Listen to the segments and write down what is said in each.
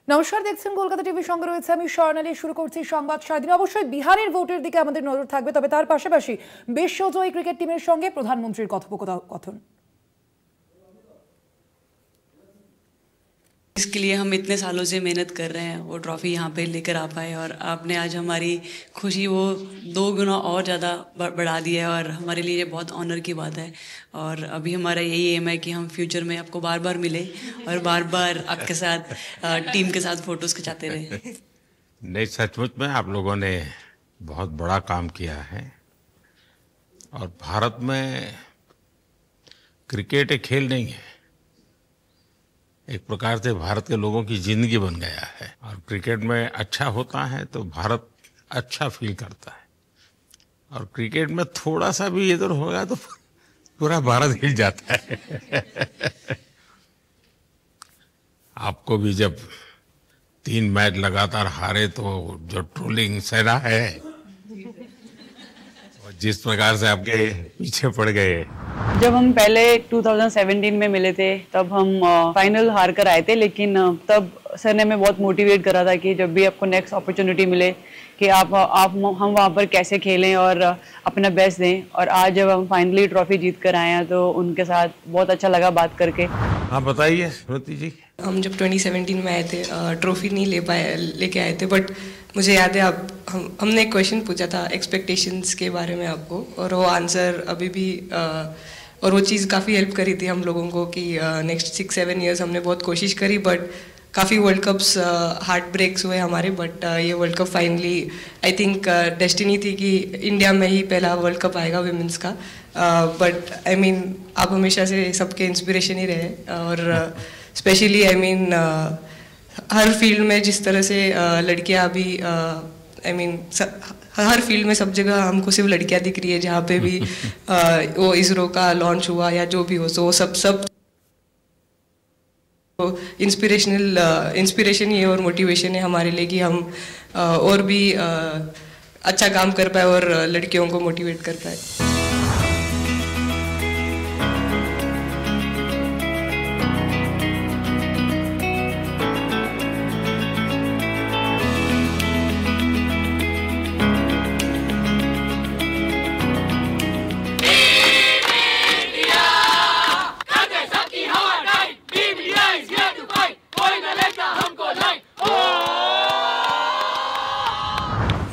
নমস্কার, দেখছেন কলকাতা টিভি, সঙ্গে রয়েছে আমি স্বর্ণালী। শুরু করছি সংবাদ স্বাধীন। অবশ্যই বিহারের ভোটের দিকে আমাদের নজর থাকবে, তবে তার পাশাপাশি বিশ্বজয়ী ক্রিকেট টিমের সঙ্গে প্রধানমন্ত্রীর কথোপকথন। इसके लिए हम इतने सालों से मेहनत कर रहे हैं, वो ट्रॉफी यहाँ पे लेकर आ पाए और आपने आज हमारी खुशी वो 2 गुना और ज़्यादा बढ़ा दी है और हमारे लिए ये बहुत ऑनर की बात है। और अभी हमारा यही एम है कि हम फ्यूचर में आपको बार बार मिले और बार बार आपके साथ टीम के साथ फोटोज़ खिंचाते रहे। नहीं, सचमुच में आप लोगों ने बहुत बड़ा काम किया है और भारत में क्रिकेट एक खेल नहीं है, एक प्रकार से भारत के लोगों की जिंदगी बन गया है। और क्रिकेट में अच्छा होता है तो भारत अच्छा फील करता है, और क्रिकेट में थोड़ा सा भी इधर होगा तो पूरा भारत हिल जाता है। आपको भी जब 3 मैच लगातार हारे तो जो ट्रोलिंग सहना है, और जिस प्रकार से आपके पीछे पड़ गए। जब हम पहले 2017 में मिले थे तब हम फाइनल हार कर आए थे, लेकिन तब सर ने हमें बहुत मोटिवेट करा था कि जब भी आपको नेक्स्ट अपॉर्चुनिटी मिले कि हम वहाँ पर कैसे खेलें और अपना बेस्ट दें। और आज जब हम फाइनली ट्रॉफी जीत कर आए हैं तो उनके साथ बहुत अच्छा लगा बात करके। हाँ, बताइए श्रुति जी। हम जब 2017 में आए थे ट्रॉफी नहीं लेके आए थे, बट मुझे याद है हमने एक क्वेश्चन पूछा था एक्सपेक्टेशंस के बारे में आपको, और वो आंसर अभी भी और वो चीज़ काफ़ी हेल्प करी थी हम लोगों को कि नेक्स्ट 6-7 ईयर्स हमने बहुत कोशिश करी, बट काफ़ी वर्ल्ड कप्स हार्ट ब्रेक्स हुए हमारे। बट ये world cup finally I think destiny थी कि इंडिया में ही पहला वर्ल्ड कप आएगा विमेंस का। बट आई मीन आप हमेशा से सबके इंस्पिरेशन ही रहे, और specially I mean her field में जिस तरह से लड़कियां अभी आई मीन हर फील्ड में सब जगह हमको सिर्फ लड़कियां दिख रही है, जहाँ पे भी वो इसरो का लॉन्च हुआ या जो भी हो, सो सब इंस्पिरेशन ही है और मोटिवेशन है हमारे लिए कि हम और भी अच्छा काम कर पाए और लड़कियों को मोटिवेट कर पाए।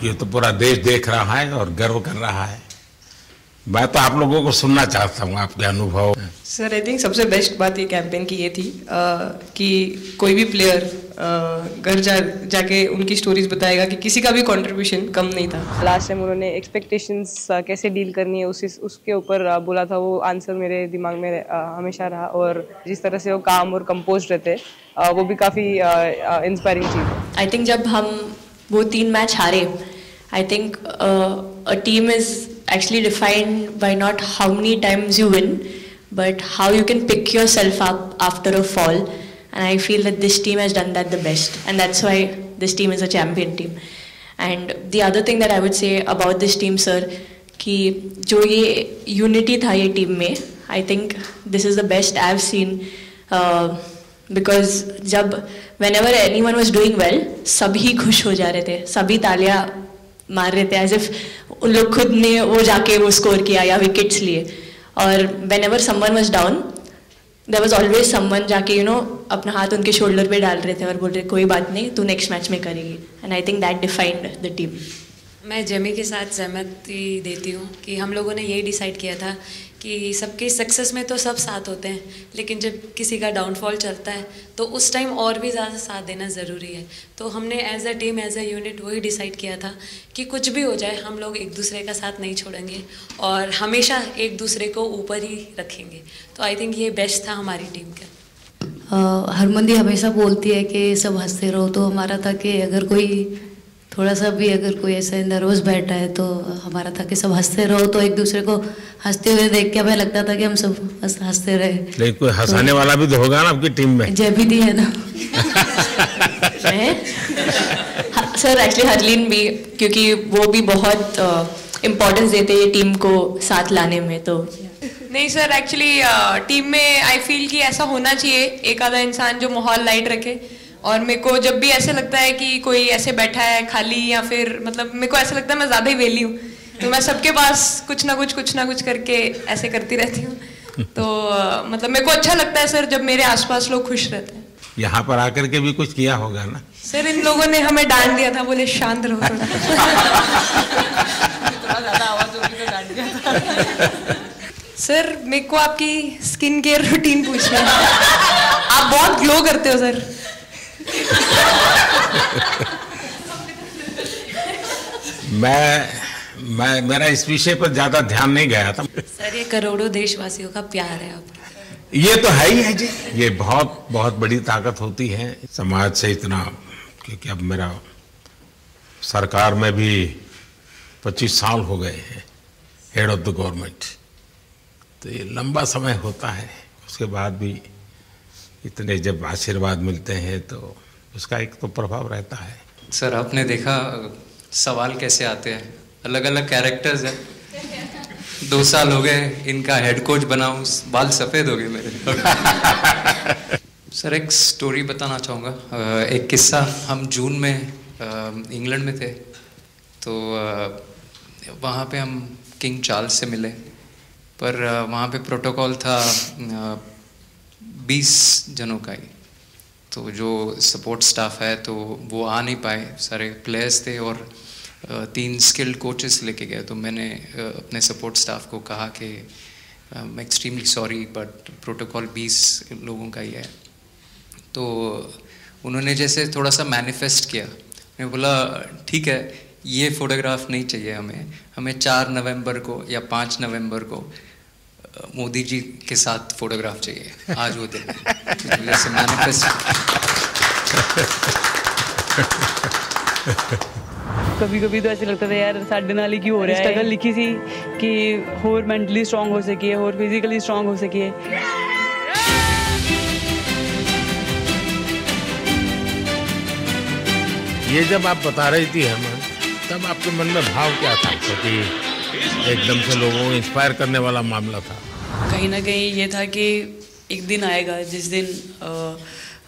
ये तो पूरा देश देख रहा है और गर्व कर रहा है। मैं तो आप लोगों को सुनना चाहता हूँ, आपके अनुभव। सर आई थिंक सबसे बेस्ट बात ये कैंपेन की ये थी कि कोई भी प्लेयर घर जाके उनकी स्टोरीज बताएगा कि किसी का भी कंट्रीब्यूशन कम नहीं था। लास्ट टाइम उन्होंने एक्सपेक्टेशंस कैसे डील करनी है उसके ऊपर बोला था, वो आंसर मेरे दिमाग में हमेशा रहा, और जिस तरह से वो काम और कंपोज रहते वो भी काफ़ी इंस्पायरिंग चीज़ है। आई थिंक जब हम वो 3 मैच हारे, I think a team is actually defined by not how many times you win, but how you can pick yourself up after a fall. And I feel that this team has done that the best, and that's why this team is a champion team. And the other thing that I would say about this team, sir, कि जो ये unity था ये team में, I think this is the best I've seen. Because जब whenever anyone was doing well, सभी खुश हो जा रहे थे, सभी तालियां मार रहे थे, एज इफ उन लोग खुद ने वो जाके वो स्कोर किया या विकेट्स लिए। और whenever someone was down, there was always someone जाके अपना हाथ उनके शोल्डर पे डाल रहे थे और बोल रहे कोई बात नहीं, तू नेक्स्ट मैच में करेगी। And I think that defined the team. मैं जेमी के साथ सहमति देती हूँ कि हम लोगों ने यही डिसाइड किया था कि सबकी सक्सेस में तो सब साथ होते हैं, लेकिन जब किसी का डाउनफॉल चलता है तो उस टाइम और भी ज़्यादा साथ देना ज़रूरी है। तो हमने as a team, as a unit वही डिसाइड किया था कि कुछ भी हो जाए हम लोग एक दूसरे का साथ नहीं छोड़ेंगे और हमेशा एक दूसरे को ऊपर ही रखेंगे। तो आई थिंक ये बेस्ट था हमारी टीम का। हरमंदी हमेशा बोलती है कि सब हंसते रहो, तो हमारा था कि अगर कोई थोड़ा सा भी अगर कोई ऐसा नर्वस बैठा है तो हमारा था कि सब हंसते रहो, तो एक दूसरे को हंसते हुए देख के हमें लगता था कि हम सब हंसते रहे। लेकिन कोई हंसाने वाला भी तो होगा ना आपकी टीम में? जयबीदी है ना। सर एक्चुअली हरलीन भी, क्योंकि वो भी बहुत इम्पोर्टेंस देते हैं टीम को साथ लाने में। तो नहीं सर, एक्चुअली टीम में आई फील कि ऐसा होना चाहिए एक आधा इंसान जो माहौल लाइट रखे, और मेरे को जब भी ऐसे लगता है कि कोई ऐसे बैठा है खाली, या फिर मतलब मेरे को ऐसा लगता है मैं ज़्यादा ही वेली हूँ, तो मैं सबके पास कुछ ना कुछ करके ऐसे करती रहती हूँ। तो मतलब मेरे को अच्छा लगता है सर जब मेरे आसपास लोग खुश रहते हैं। यहाँ पर आकर के भी कुछ किया होगा ना? सर इन लोगों ने हमें डांट दिया था, बोले शांत रहो थोड़ा। थोड़ा ज़्यादा आवाज़ होगी तो डांट दिया था। सर मेरे को आपकी स्किन केयर रूटीन पूछनी है। आप बहुत ग्लो करते हो सर। मैं मेरा इस विषय पर ज्यादा ध्यान नहीं गया था। सर ये करोड़ों देशवासियों का प्यार है आपका। ये तो है ही है जी, ये बहुत बहुत बड़ी ताकत होती है समाज से इतना, क्योंकि अब मेरा सरकार में भी 25 साल हो गए हैं हेड ऑफ द गवर्नमेंट, तो ये लंबा समय होता है। उसके बाद भी इतने जब आशीर्वाद मिलते हैं तो उसका एक तो प्रभाव रहता है। सर आपने देखा सवाल कैसे आते हैं, अलग अलग कैरेक्टर्स हैं। 2 साल हो गए इनका हेड कोच बनाऊं, बाल सफ़ेद हो गए मेरे। सर एक स्टोरी बताना चाहूँगा, एक किस्सा। हम जून में इंग्लैंड में थे, तो वहाँ पे हम किंग चार्ल्स से मिले, पर वहाँ पे प्रोटोकॉल था 20 जनों का ही, तो जो सपोर्ट स्टाफ है तो वो आ नहीं पाए, सारे प्लेयर्स थे और 3 स्किल्ड कोचेस लेके गए। तो मैंने अपने सपोर्ट स्टाफ को कहा कि I am extremely sorry but protocol 20 लोगों का ही है। तो उन्होंने जैसे थोड़ा सा मैनिफेस्ट किया, मैं बोला ठीक है ये फ़ोटोग्राफ नहीं चाहिए हमें 4 नवंबर को या 5 नवंबर को मोदी जी के साथ फोटोग्राफ चाहिए, आज वो दिन जैसे मैनिफेस्ट। कभी कभी तो ऐसे लगता था यार साढ़े नाल ही क्यों हो रहा है। स्ट्रगल लिखी थी कि होर मेंटली स्ट्रांग हो सकिए, होर फिजिकली स्ट्रांग हो सकिए। ये जब आप बता रही थी हेमंत, तब आपके मन में भाव क्या था? क्योंकि एकदम से लोगों को इंस्पायर करने वाला मामला था। कहीं ना कहीं ये था कि एक दिन आएगा जिस दिन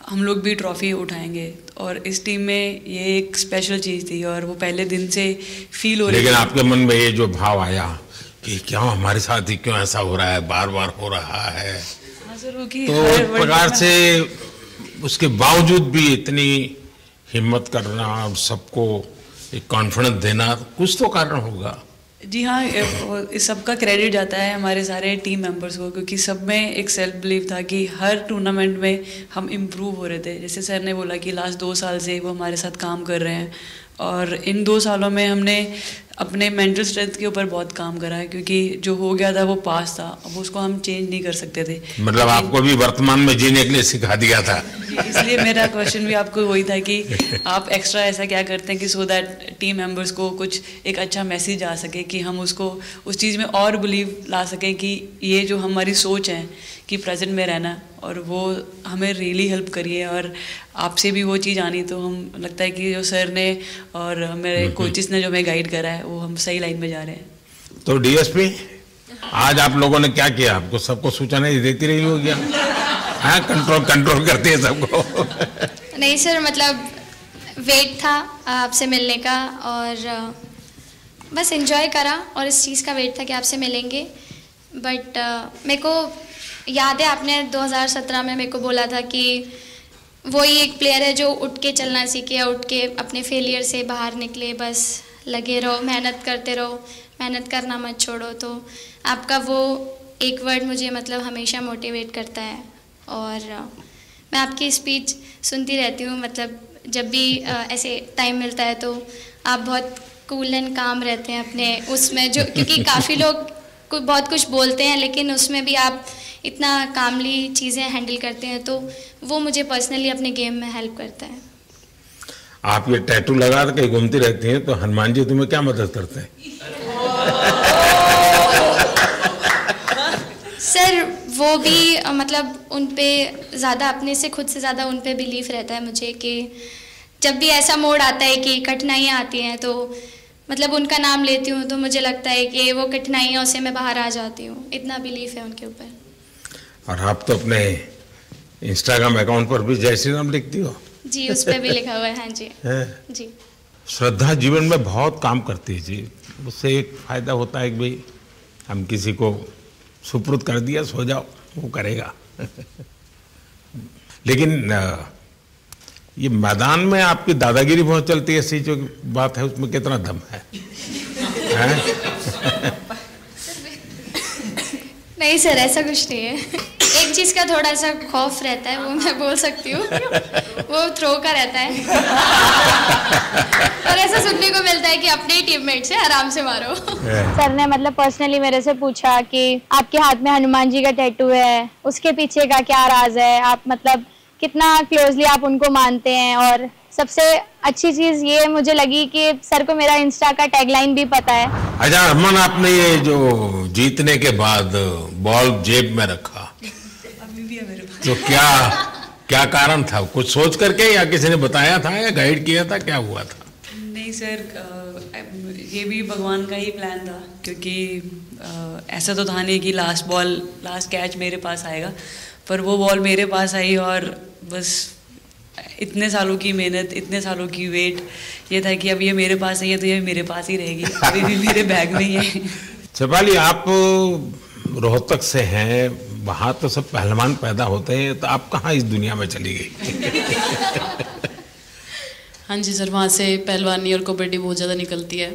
हम लोग भी ट्रॉफी उठाएंगे, और इस टीम में ये एक स्पेशल चीज़ थी और वो पहले दिन से फील हो रही थी। लेकिन आपके मन में ये जो भाव आया कि क्यों हमारे साथ ही क्यों ऐसा हो रहा है, बार बार हो रहा है, तो एक प्रकार से उसके बावजूद भी इतनी हिम्मत करना और सबको एक कॉन्फिडेंस देना, कुछ तो कारण होगा। जी हाँ, इस सब का क्रेडिट जाता है हमारे सारे टीम मेंबर्स को, क्योंकि सब में एक सेल्फ बिलीव था कि हर टूर्नामेंट में हम इम्प्रूव हो रहे थे। जैसे सर ने बोला कि लास्ट 2 साल से वो हमारे साथ काम कर रहे हैं, और इन 2 सालों में हमने अपने मेंटल स्ट्रेंथ के ऊपर बहुत काम करा है, क्योंकि जो हो गया था वो पास था, अब उसको हम चेंज नहीं कर सकते थे। मतलब आपको भी वर्तमान में जीने के लिए सिखा दिया था। इसलिए मेरा क्वेश्चन भी आपको वही था कि आप एक्स्ट्रा ऐसा क्या करते हैं कि सो दैट टीम मेंबर्स को कुछ एक अच्छा मैसेज आ सके, कि हम उसको उस चीज़ में और बिलीव ला सकें कि ये जो हमारी सोच है कि प्रेजेंट में रहना, और वो हमें रियली हेल्प करिए। और आपसे भी वो चीज़ आनी, तो हम लगता है कि जो सर ने और मेरे कोचेस ने जो हमें गाइड करा है वो हम सही लाइन में जा रहे हैं। तो डीएसपी आज आप लोगों ने क्या किया? आपको सबको सूचना देती रही होगी, हाँ? कंट्रोल करते हैं सबको? नहीं सर, मतलब वेट था आपसे मिलने का और बस एंजॉय करा, और इस चीज़ का वेट था कि आपसे मिलेंगे। बट मेरे को याद है आपने 2017 में मेरे को बोला था कि वही एक प्लेयर है जो उठ के चलना सीखे, उठ के अपने फेलियर से बाहर निकले, बस लगे रहो, मेहनत करते रहो, मेहनत करना मत छोड़ो। तो आपका वो एक वर्ड मुझे मतलब हमेशा मोटिवेट करता है, और मैं आपकी स्पीच सुनती रहती हूँ। मतलब जब भी ऐसे टाइम मिलता है तो आप बहुत कूल एंड काम रहते हैं अपने उसमें, जो क्योंकि काफ़ी लोग बहुत कुछ बोलते हैं लेकिन उसमें भी आप इतना कामली चीज़ें हैंडल करते हैं, तो वो मुझे पर्सनली अपने गेम में हेल्प करता है। आप ये टैटू लगा के घूमती रहती हैं, तो हनुमान जी तुम्हें क्या मदद करते हैं? सर वो भी मतलब उन पे ज़्यादा, अपने से खुद से ज़्यादा उन पे बिलीफ रहता है मुझे, कि जब भी ऐसा मोड़ आता है कि कठिनाइयाँ आती हैं तो मतलब उनका नाम लेती हूँ तो मुझे लगता है कि वो कठिनाइयों से मैं बाहर आ जाती हूँ। इतना बिलीफ है उनके ऊपर। और आप तो अपने इंस्टाग्राम अकाउंट पर भी जय श्री राम लिखती हो। जी, उस पे भी लिखा हुआ है। हाँ जी जी। श्रद्धा जीवन में बहुत काम करती है जी। उससे एक फायदा होता है कि भाई हम किसी को सुपुर्द कर दिया, सो जाओ, वो करेगा। लेकिन ये मैदान में आपकी दादागिरी बहुत चलती है, ऐसी जो बात है उसमें कितना दम है? नहीं सर, ऐसा कुछ नहीं है। एक चीज़ का थोड़ा सा खौफ रहता है, वो मैं बोल सकती हूँ, वो थ्रो का रहता है। और ऐसा सुनने को मिलता है कि अपने ही टीममेट से आराम से मारो। सर ने मतलब पर्सनली मेरे से पूछा कि आपके हाथ में हनुमान जी का टैटू है, उसके पीछे का क्या राज है, आप मतलब कितना क्लोजली आप उनको मानते हैं। और सबसे अच्छी चीज ये मुझे लगी कि सर को मेरा इंस्टा का टैगलाइन भी पता है। अच्छा अरमान, आपने ये जो जीतने के बाद बॉल जेब में रखा, अभी भी है मेरे पास। तो क्या कारण था? कुछ सोच करके या किसी ने बताया था या गाइड किया था, क्या हुआ था? नहीं सर, ये भी भगवान का ही प्लान था, क्योंकि ऐसा तो था नहीं कि लास्ट कैच मेरे पास आएगा, पर वो बॉल मेरे पास आई और बस इतने सालों की मेहनत, इतने सालों की वेट, ये था कि अब ये मेरे पास है तो ये मेरे पास ही रहेगी, अभी भी मेरे बैग में ही है। शेफाली, आप रोहतक से हैं, वहाँ तो सब पहलवान पैदा होते हैं, तो आप कहाँ इस दुनिया में चली गई? हाँ जी सर, वहाँ से पहलवानी और कबड्डी बहुत ज़्यादा निकलती है,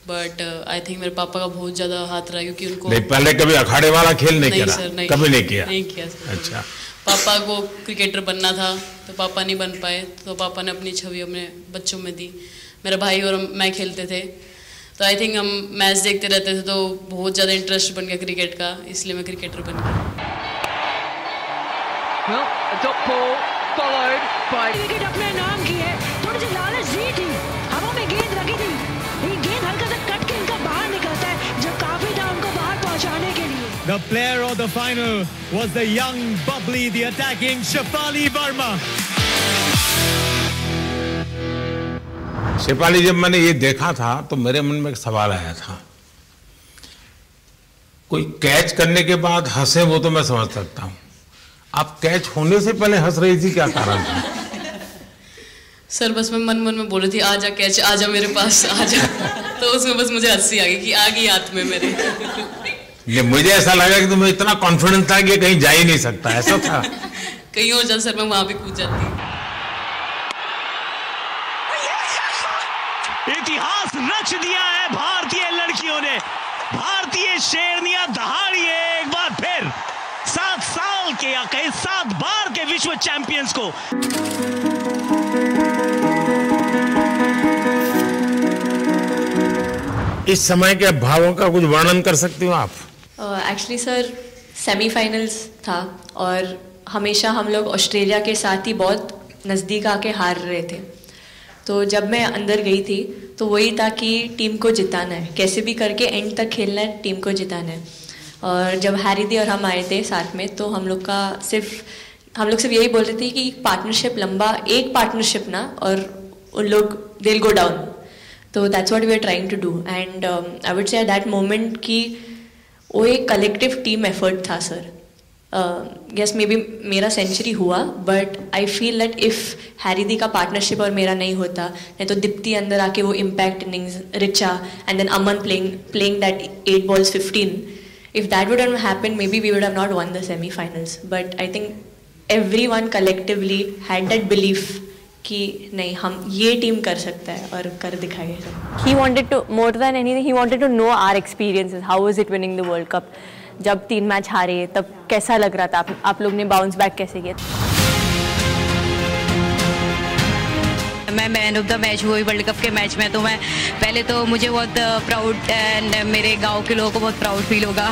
बट आई थिंक मेरे पापा का बहुत ज़्यादा हाथ रहा, क्योंकि उनको नहीं, पहले कभी अखाड़े वाला खेल नहीं किया? सर, नहीं, कभी नहीं किया? नहीं किया सर। अच्छा। पापा को क्रिकेटर बनना था तो पापा नहीं बन पाए, तो पापा ने अपनी छवि अपने बच्चों में दी। मेरा भाई और मैं खेलते थे, तो आई थिंक हम मैच देखते रहते थे, तो बहुत ज़्यादा इंटरेस्ट बन गया क्रिकेट का, इसलिए मैं क्रिकेटर बन गया। विकेट अपने नाम की है, थोड़ी सी लालच दी थी, हवा में गेंद लगी थी, ये गेंद हल्का सा कट के इनका बाहर निकलता है, जो काफी था उनको बाहर पहुंचाने के लिए। The player of the final was the young, bubbly, the attacking Shefali Verma. Shefali, जब मैंने ये देखा था तो मेरे मन में एक सवाल आया था। कोई कैच करने के बाद हंसे वो तो मैं समझ सकता हूँ, आप कैच होने से पहले हंस रही थी, क्या कारण था? सर बस मैं मन में बोल रही थी, आजा कैच, आजा मेरे पास, आजा। तो उसमें बस मुझे हंसी आ गई कि आ गई हाथ में मेरे। ये मुझे ऐसा लगा कि तुम्हें इतना कॉन्फिडेंस था कि कहीं जा ही नहीं सकता, ऐसा था? कहीं और जाता सर, मैं वहां पे कूद जाती। इतिहास रच दिया है भारतीय लड़कियों ने। भारतीय शेरनियां दहाड़ी है एक बार फिर 7 साल के या कहीं 7 बार के विश्व चैंपियंस को। इस समय के भावों का कुछ वर्णन कर सकती हो आप? एक्चुअली सर, सेमीफाइनल्स था और हमेशा हम लोग ऑस्ट्रेलिया के साथ ही बहुत नज़दीक आके हार रहे थे। तो जब मैं अंदर गई थी तो वही था कि टीम को जिताना है, कैसे भी करके एंड तक खेलना है, टीम को जिताना है। और जब हैरी दी और हम आए थे साथ में, तो हम लोग सिर्फ यही बोल रहे थे कि पार्टनरशिप लंबा, एक पार्टनरशिप ना, और उन लोग दे विल गो डाउन। तो that's what we are trying to do, and I would say at that moment कि वो एक कलेक्टिव टीम एफर्ट था सर। यस, मे बी मेरा सेंचुरी हुआ, but I feel that if Harry दी का partnership और मेरा नहीं होता, नहीं तो दीप्ति अंदर आके वो impact innings, Richa and then Aman playing that 8 balls 15, if that would have happened, maybe we would have not won the semi-finals. But I think everyone collectively had that belief कि नहीं, हम ये टीम कर सकता है और कर दिखाएगा। He wanted to, more than anything, he wanted to know our experiences. How was it winning the World Cup? जब 3 मैच हारे तब कैसा लग रहा था? आप लोग ने बाउंस बैक कैसे किया? मैं मैन ऑफ द मैच हुई वर्ल्ड कप के मैच में, तो मैं पहले तो मुझे बहुत प्राउड एंड मेरे गांव के लोगों को बहुत प्राउड फील होगा।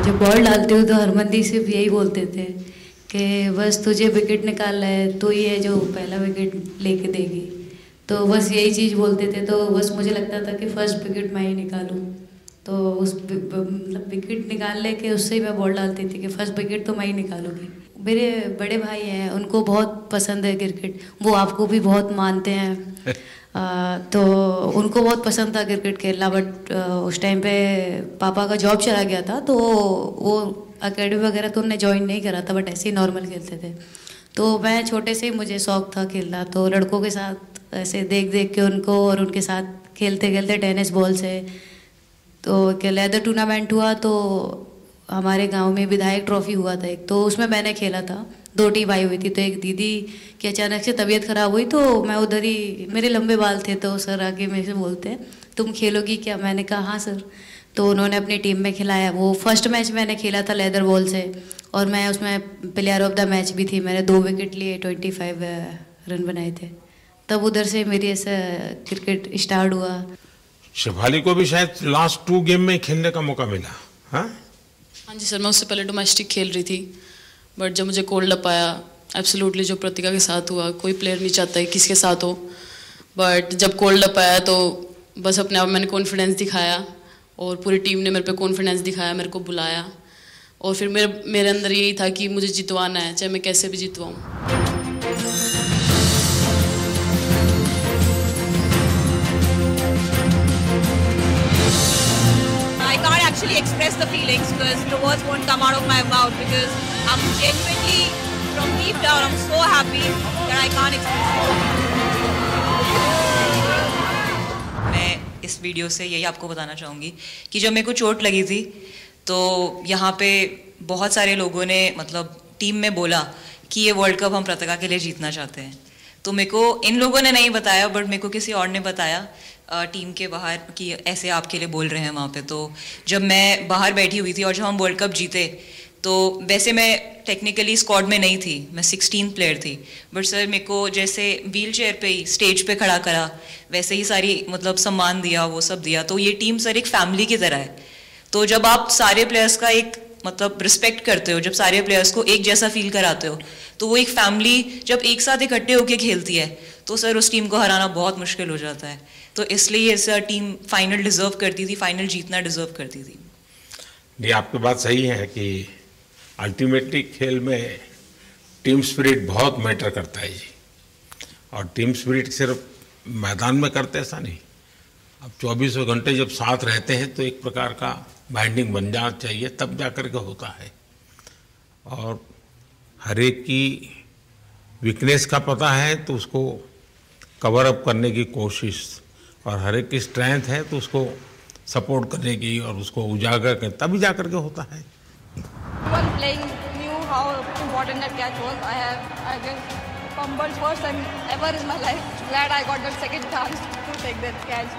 जब बॉल डालते हो तो हरमनदीप सिर्फ यही बोलते थे कि बस तुझे विकेट निकालना है, तो ही है जो पहला विकेट लेके देगी। तो बस यही चीज़ बोलते थे, तो बस मुझे लगता था कि फर्स्ट विकेट मैं ही निकालूं। तो उस मतलब विकेट निकाल ले के उससे ही मैं बॉल डालती थी कि फर्स्ट विकेट तो मैं ही निकालूंगी। मेरे बड़े भाई हैं, उनको बहुत पसंद है क्रिकेट, वो आपको भी बहुत मानते हैं। तो उनको बहुत पसंद था क्रिकेट खेलना, बट उस टाइम पे पापा का जॉब चला गया था, तो वो एकेडमी वगैरह तो उन्होंने ज्वाइन नहीं करा था, बट ऐसे ही नॉर्मल खेलते थे। तो मैं छोटे से ही मुझे शौक था खेलना, तो लड़कों के साथ ऐसे देख देख के उनको और उनके साथ खेलते खेलते टेनिस बॉल से, तो लेदर टूर्नामेंट हुआ, तो हमारे गांव में विधायक ट्रॉफी हुआ था एक, तो उसमें मैंने खेला था। 2 टीम आई हुई थी, तो एक दीदी की अचानक से तबीयत ख़राब हुई, तो मैं उधर ही, मेरे लंबे बाल थे, तो सर आके मेरे से बोलते हैं तुम खेलोगी क्या? मैंने कहा हाँ सर। तो उन्होंने अपनी टीम में खिलाया। वो फर्स्ट मैच मैंने खेला था लेदर बॉल से, और मैं उसमें प्लेयर ऑफ द मैच भी थी। मैंने 2 विकेट लिए, 25 रन बनाए थे। तब उधर से मेरी ऐसा क्रिकेट स्टार्ट हुआ। शेफाली को भी शायद लास्ट 2 गेम में खेलने का मौका मिला। हाँ जी सर, मैं उससे पहले डोमेस्टिक खेल रही थी, बट जब मुझे कोल्ड अप आया, एब्सोल्युटली जो प्रतिका के साथ हुआ, कोई प्लेयर नहीं चाहता है किसके साथ हो, बट जब कोल्ड अप आया तो बस अपने आप मैंने कॉन्फिडेंस दिखाया, और पूरी टीम ने मेरे पे कॉन्फिडेंस दिखाया, मेरे को बुलाया, और फिर मेरे अंदर यही था कि मुझे जितवाना है, चाहे मैं कैसे भी जितवाऊँ। Actually express the feelings because the words won't come out of my mouth because I'm genuinely from deep down I'm so happy that I can't express it. मैं इस वीडियो से यही आपको बताना चाहूँगी कि जब मेरे को चोट लगी थी तो यहाँ पे बहुत सारे लोगों ने मतलब टीम में बोला कि ये वर्ल्ड कप हम प्रतिका के लिए जीतना चाहते हैं। तो मेरे को इन लोगों ने नहीं बताया, बट मेरे को किसी और ने बताया टीम के बाहर कि ऐसे आपके लिए बोल रहे हैं वहाँ पे। तो जब मैं बाहर बैठी हुई थी और जब हम वर्ल्ड कप जीते, तो वैसे मैं टेक्निकली स्क्वाड में नहीं थी, मैं 16th प्लेयर थी, बट सर मेरे को जैसे व्हील चेयर पे ही स्टेज पे खड़ा करा, वैसे ही सारी मतलब सम्मान दिया, वो सब दिया। तो ये टीम सर एक फैमिली की तरह है। तो जब आप सारे प्लेयर्स का एक मतलब रिस्पेक्ट करते हो, जब सारे प्लेयर्स को एक जैसा फील कराते हो, तो वो एक फैमिली जब एक साथ इकट्ठे होकर खेलती है तो सर उस टीम को हराना बहुत मुश्किल हो जाता है। तो इसलिए सर टीम फाइनल डिजर्व करती थी, फाइनल जीतना डिजर्व करती थी। ये आपकी बात सही है कि अल्टीमेटली खेल में टीम स्पिरिट बहुत मैटर करता है जी। और टीम स्पिरिट सिर्फ मैदान में करते ऐसा नहीं, अब 24 घंटे जब साथ रहते हैं तो एक प्रकार का बाइंडिंग बन जाना चाहिए, तब जा कर के होता है। और हर एक की वीकनेस का पता है तो उसको कवर अप करने की कोशिश, और हर एक की स्ट्रेंथ है तो उसको सपोर्ट करने की और उसको उजागर कर, तभी जा कर के होता है। When playing knew how important that catch was. I just fumbled first time ever in my life. Glad I got that second chance to take that catch.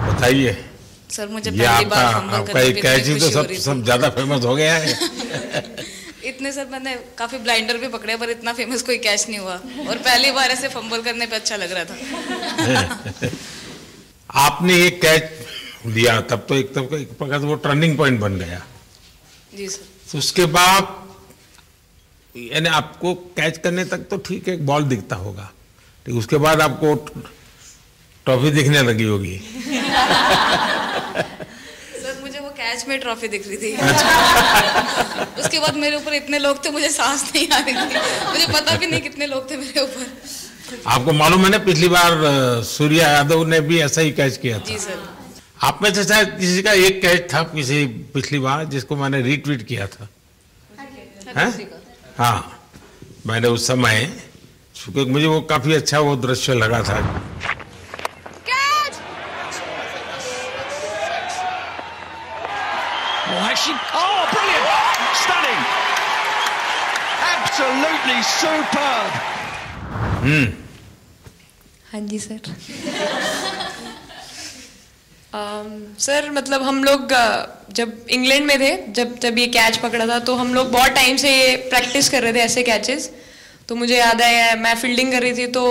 बताइए सर, मुझे ये आपका एक कैच ही तो सब ज्यादा फेमस हो गया है। इतने सर मैंने काफी ब्लाइंडर भी पकड़े, पर इतना फेमस कोई कैच नहीं हुआ, और पहली बार ऐसे फंबल करने पे अच्छा लग रहा था। आपने एक कैच दिया तब तो एक प्रकार से वो टर्निंग पॉइंट बन गया जी सर। तो उसके बाद यानी आपको कैच करने तक तो ठीक है, एक बॉल दिखता होगा, ठीक, उसके बाद आपको ट्रॉफी दिखने लगी होगी। सर मुझे वो कैच में ट्रॉफी दिख रही थी। उसके बाद मेरे ऊपर इतने लोग थे, मुझे सांस नहीं आ रही थी, मुझे पता भी नहीं कितने लोग थे मेरे ऊपर। आपको मालूम है ना, पिछली बार सूर्या यादव ने भी ऐसा ही कैच किया था। जी सर। आप में से शायद किसी का एक कैच था किसी पिछली बार जिसको मैंने रीट्वीट किया था। हाँ, मैंने उस समय, क्योंकि मुझे वो काफी अच्छा वो दृश्य लगा था। Oh, brilliant! Stunning! Absolutely superb! हाँ जी सर। सर मतलब हम लोग जब इंग्लैंड में थे, जब ये कैच पकड़ा था, तो हम लोग बहुत टाइम से प्रैक्टिस कर रहे थे ऐसे कैचेस। तो मुझे याद आया, मैं फील्डिंग कर रही थी तो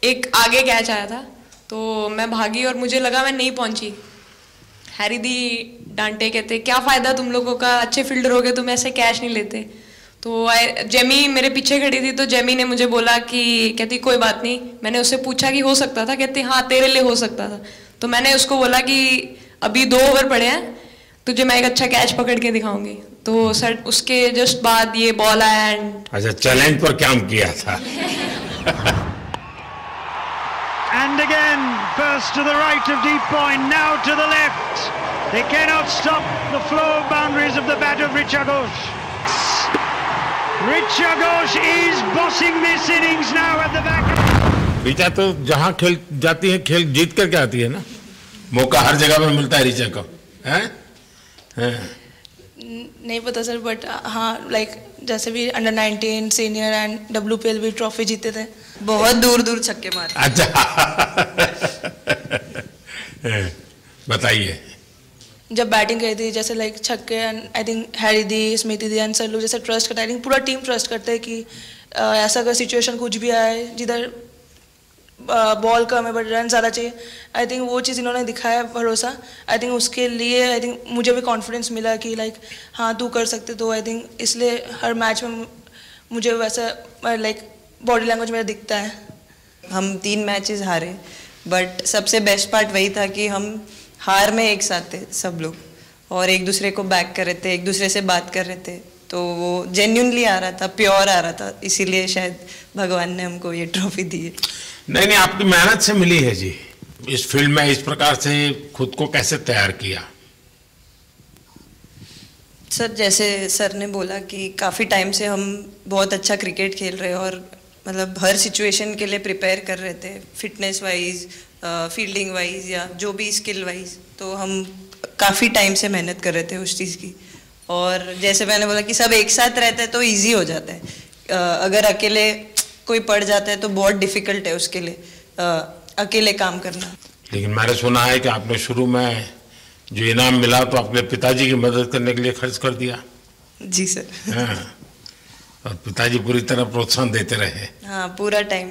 एक आगे कैच आया था, तो मैं भागी और मुझे लगा मैं नहीं पहुंची। हैरी दी डांटे, कहते क्या फ़ायदा तुम लोगों का, अच्छे फील्डर हो गए, तुम ऐसे कैच नहीं लेते। तो जेमी मेरे पीछे खड़ी थी, तो जेमी ने मुझे बोला कि, कहती कोई बात नहीं। मैंने उससे पूछा कि हो सकता था, कहती हाँ तेरे लिए हो सकता था। तो मैंने उसको बोला कि अभी 2 ओवर पड़े हैं, तुझे मैं एक अच्छा कैच पकड़ के दिखाऊंगी। तो सर उसके जस्ट बाद ये बॉल आया एंड अच्छा चैलेंज पर काम किया था। And again, first to the right of deep point, now to the left. They cannot stop the flow of boundaries of the bat of Richa Ghosh. Richa Ghosh is bossing this innings now at the back. Richa तो जहाँ खेल जाती है खेल जीत करके आती है ना, मौका हर जगह में मिलता है ऋचा को, हैं? नहीं पता सर, बट हाँ लाइक जैसे भी अंडर 19 सीनियर एंड WPL भी ट्रॉफी जीते थे, बहुत दूर दूर छक्के मारे। अच्छा बताइए। जब बैटिंग करी थी जैसे लाइक छक्के and I think Harry the, Smriti the and sir लोग जैसे ट्रस्ट करते हैं, आई थिंक पूरा टीम ट्रस्ट करता है कि ऐसा अगर सिचुएशन कुछ भी आए जिधर बॉल कम है बट रन ज़्यादा चाहिए, आई थिंक वो चीज़ इन्होंने दिखाया भरोसा। आई थिंक उसके लिए आई थिंक मुझे भी कॉन्फिडेंस मिला कि लाइक हाँ तू कर सकते, तो आई थिंक इसलिए हर मैच में मुझे वैसा लाइक बॉडी लैंग्वेज मेरा दिखता है। हम 3 मैचेस हारे, बट सबसे बेस्ट पार्ट वही था कि हम हार में एक साथ थे सब लोग, और एक दूसरे को बैक कर रहे थे, एक दूसरे से बात कर रहे थे, तो वो जेन्युइनली आ रहा था, प्योर आ रहा था, इसीलिए शायद भगवान ने हमको ये ट्रॉफी दी है। नहीं आपकी मेहनत से मिली है जी। इस फील्ड में इस प्रकार से खुद को कैसे तैयार किया? सर जैसे सर ने बोला कि काफ़ी टाइम से हम बहुत अच्छा क्रिकेट खेल रहे हैं और मतलब हर सिचुएशन के लिए प्रिपेयर कर रहे थे, फिटनेस वाइज, फील्डिंग वाइज या जो भी स्किल वाइज, तो हम काफ़ी टाइम से मेहनत कर रहे थे उस चीज़ की। और जैसे मैंने बोला कि सब एक साथ रहते हैं तो इजी हो जाता है, अगर अकेले कोई पड़ जाता है तो बहुत डिफिकल्ट है उसके लिए अकेले काम करना। लेकिन मैंने सुना है कि आपने शुरू में जो इनाम मिला तो अपने पिताजी की मदद करने के लिए खर्च कर दिया। जी सर। हाँ, और पिताजी पूरी तरह प्रोत्साहन देते रहे। हाँ पूरा टाइम,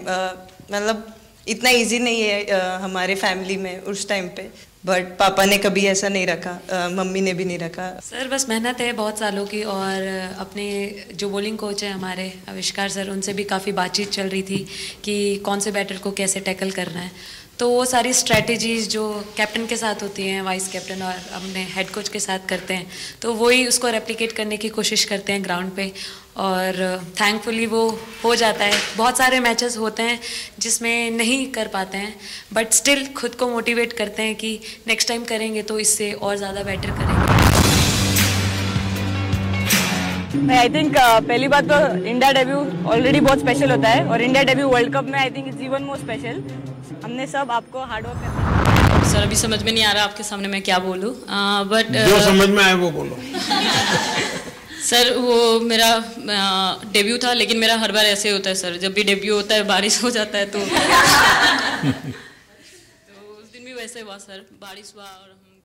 मतलब इतना इजी नहीं है हमारे फैमिली में उस टाइम पे, बट पापा ने कभी ऐसा नहीं रखा, मम्मी ने भी नहीं रखा। सर बस मेहनत है बहुत सालों की, और अपने जो बॉलिंग कोच हैं हमारे आविष्कार सर, उनसे भी काफ़ी बातचीत चल रही थी कि कौन से बैटर को कैसे टैकल करना है। तो वो सारी स्ट्रेटजीज जो कैप्टन के साथ होती हैं, वाइस कैप्टन और अपने हेड कोच के साथ करते हैं, तो वही उसको रेप्लिकेट करने की कोशिश करते हैं ग्राउंड पे, और थैंकफुली वो हो जाता है। बहुत सारे मैचेस होते हैं जिसमें नहीं कर पाते हैं, बट स्टिल खुद को मोटिवेट करते हैं कि नेक्स्ट टाइम करेंगे तो इससे और ज़्यादा बेटर करेंगे। आई थिंक पहली बात तो इंडिया डेब्यू ऑलरेडी बहुत स्पेशल होता है, और इंडिया डेब्यू वर्ल्ड कप में I think it's even more special. हमने सब आपको हार्ड वर्क करना। सर अभी समझ में नहीं आ रहा आपके सामने मैं क्या बोलूँ, बट जो समझ में आए वो बोलो। सर वो मेरा डेब्यू था, लेकिन मेरा हर बार ऐसे होता है सर, जब भी डेब्यू होता है बारिश हो जाता है तो उस दिन भी वैसे हुआ सर, बारिश हुआ और